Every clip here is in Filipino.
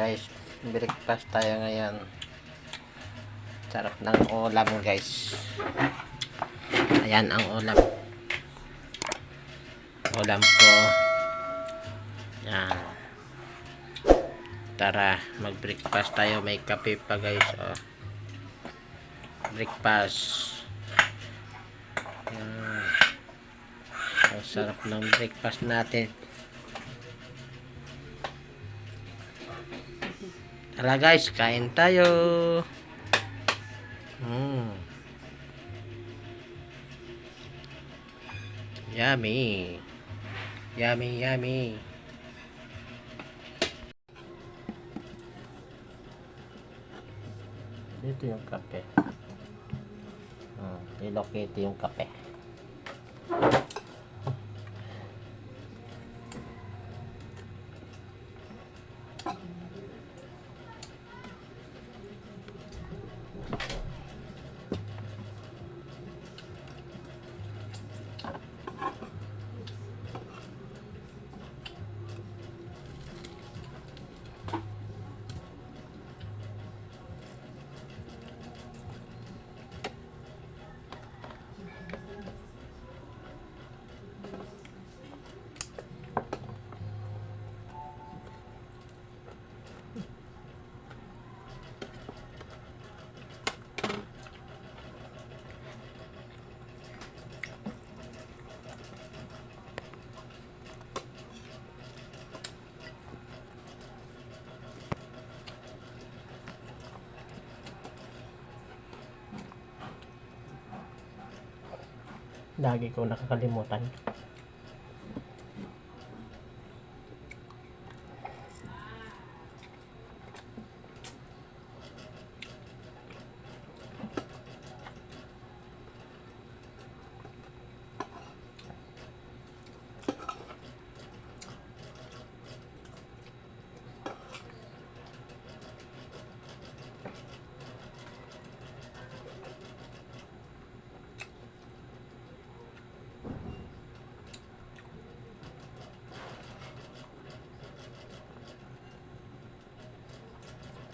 guys, breakfast tayo ngayon. Sarap ng ulam guys. Ayan ang ulam. Ulam ko. Yan. Tara, mag-breakfast tayo. May kape pa guys. Oh. Breakfast. Yan. Ang sarap ng breakfast natin. Tara guys, kain tayo. Yummy. Yummy, yummy. Dito yung kape. Hello Kitty yung kape. Lagi ko nakakalimutan.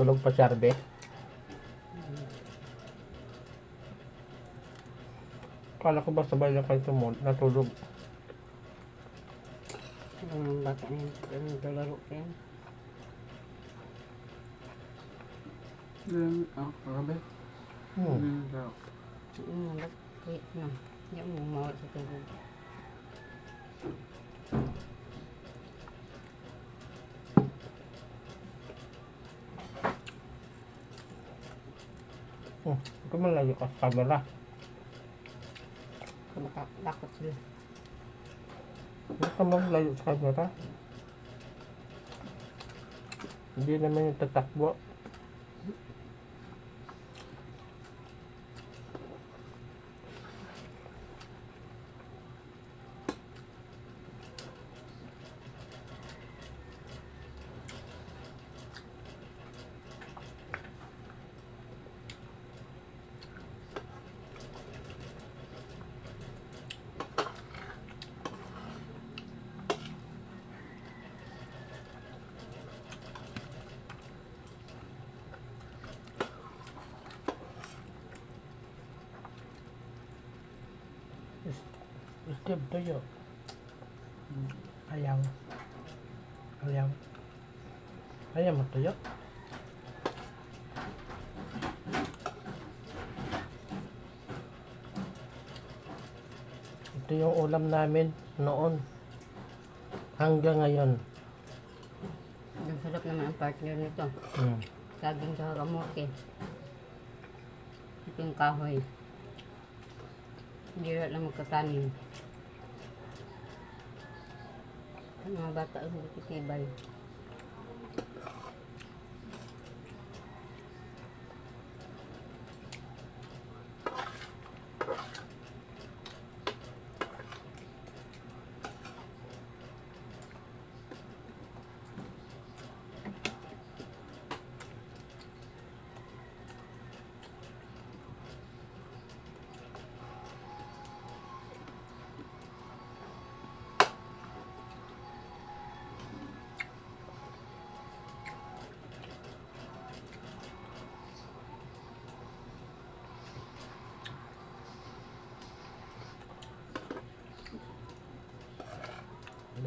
Tulog pa si Arbe. Kala ko ba sabay na kayo natulog? Bata niya, naglalaro ka yan. Kagabi? Bakit na? Hindi mo mawala sa tulog. Ito malayo ka sa camera. Makatakot sila. Ito ka malayo sa camera. Hindi naman yung tatakbo. Steve tuyo. Ayaw. Ayaw. Ayaw mo tuyo. Ito yung ulam namin noon. Hanggang ngayon. Ang sarap naman ang partner nito. Saging sa kamote. Ito yung kahoy. Hindi lang magkakanin. Ang mga bata ang magkitibay.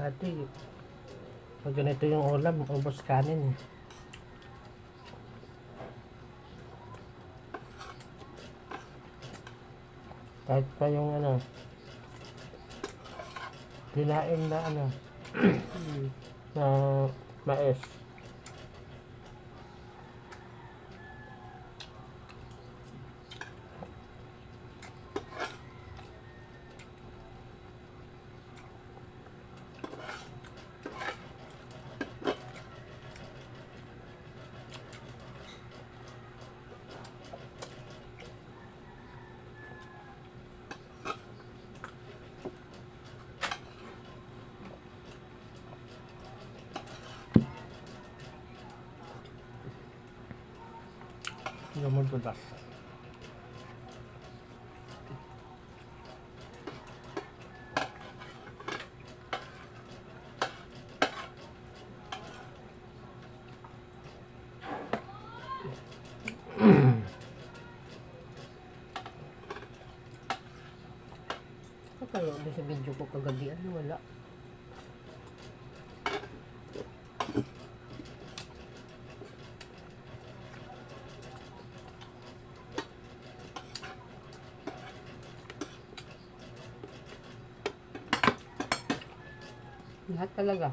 Dati, pag ganito yung ulam, ubos kanin eh. Kahit pa yung ano, kinain na ano, Hmm. na mais. Yung madulas. Kaya doon sa video ko kagabi, ano, wala. Lahat talaga.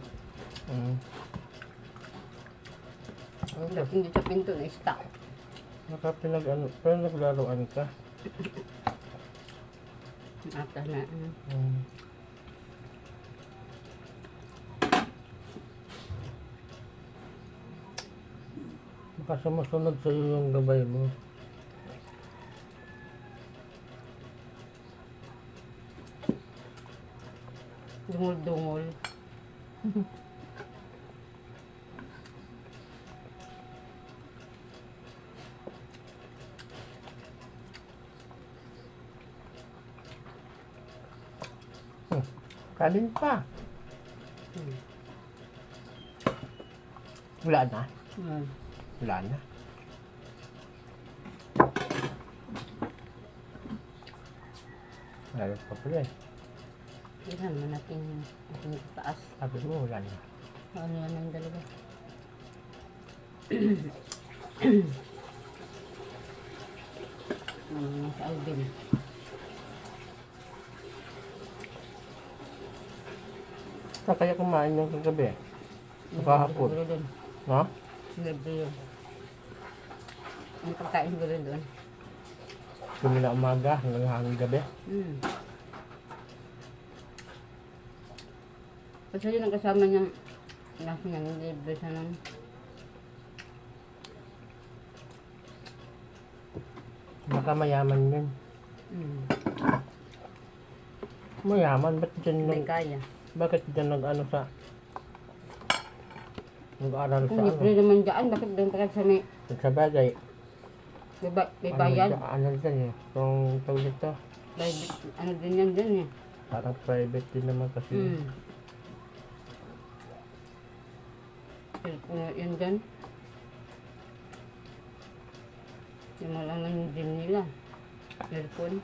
Hindi sa pinto na stock. Nakapinag ano, pero naglaruan ka. Atas na. Baka sumusunod sa iyo yung gabay mo. Dungol-dungol. Kanin pa. Wala na. Wala na. Wala pa pala eh. Ilan mo natin yung taas. Sabi mo wala na. Ano yan ang dalawa? Sa Alvin. Saan kaya kumain yung kagabi? Kahapon. Siguro doon. No? Gabi yun. Ang pagkain siguro doon. Simula umaga hanggang gabi. Kasi yun ang kasama niyang nasa niya, libre siya ng Baka mayaman yun. Mayaman? Ba't dyan may nag... kaya. Bakit dyan nag-ano sa... Nag-aaral sa Kung ano? libre naman dyan, bakit doon pa sa may Sa bagay. may bayad? Ano dyan eh. Kung tawag dito. Private, ano din yan dyan eh. Parang private din naman kasi. Yun dyan. Yung malangan yung gym nila. Aircon.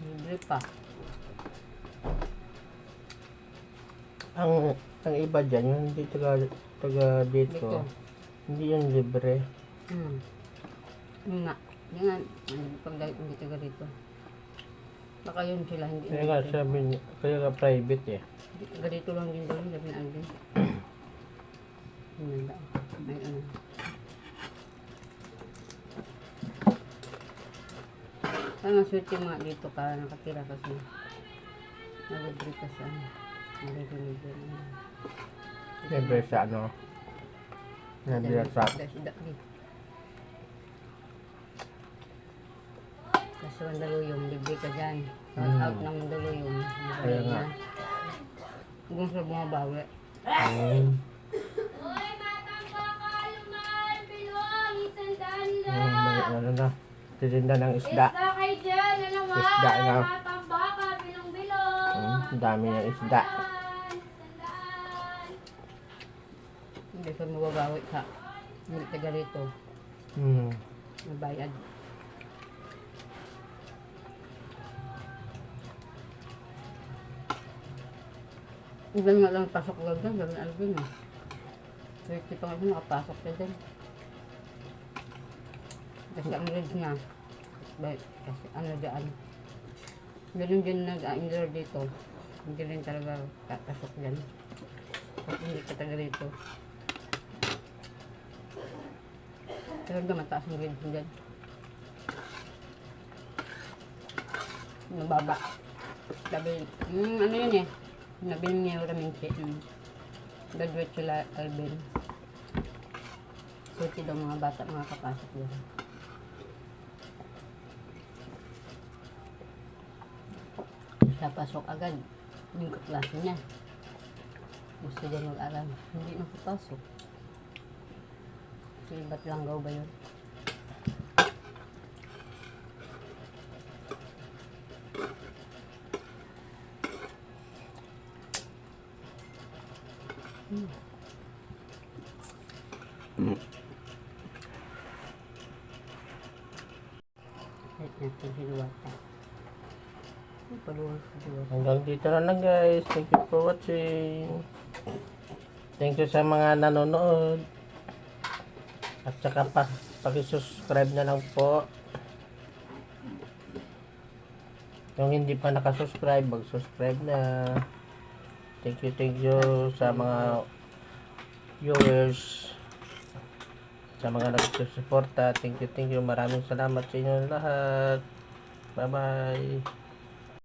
Libre pa. Ang iba dyan, yung hindi taga dito. Dito. Hindi yan libre. Yun nga. Yun nga. Pag hindi taga rito. Baka yun sila hindi. Kaya nga sabi niya, kaya nga private eh. Taga rito lang din doon. Sabi na Alvin. Yun lang. May ano. Kaya nga swerte mga dito ka nakatira kasi. Nalibre ka sa ano. Nalibre. Libre sa ano. Libre sa... Kaso ang daluyong, libre ka dyan. Out ng daluyong. Kaya nga. Hanggang sa bumabawi. Hoy, batang bakal, lumal, bilong, isandaan Ano na. Titinda ng isda. Isda kayo dyan, ano nga? Isda na. Batang baka, bilong-bilong. Ang dami ng isda. Isandaan. Hindi ka mababawi ka. Hindi taga rito. Hmm. Mabayad. Iba nga lang pasok lang dyan, gawin Alvin eh. Swerte pa nga nakapasok siya dyan. Kasi ang red niya, kasi ano dyan, ganun din nag-indoor dito. Hindi rin talaga papasok dyan. Kasi hindi ka taga dito. Pero naman mataas ang red dyan. Nababa. Sabi, ano yun eh, nabili niya yung raminchi. Graduate sila Alvin. Swerte daw mga bata, mga kapasok yan. Siya pasok agad. Yung kaklase niya. Gusto niya mag-aral. Hindi nakapasok. Kasi ba't langgaw ba yun? Kahit natin sinuwata. Paluwas sa diwata. Hanggang dito na lang guys. Thank you for watching. Thank you sa mga nanonood. At saka paki-subscribe na lang po. Yung hindi pa nakasubscribe, mag-subscribe na. Thank you sa mga viewers, sa mga nagsusuporta. Thank you. Maraming salamat sa inyo lahat. Bye-bye.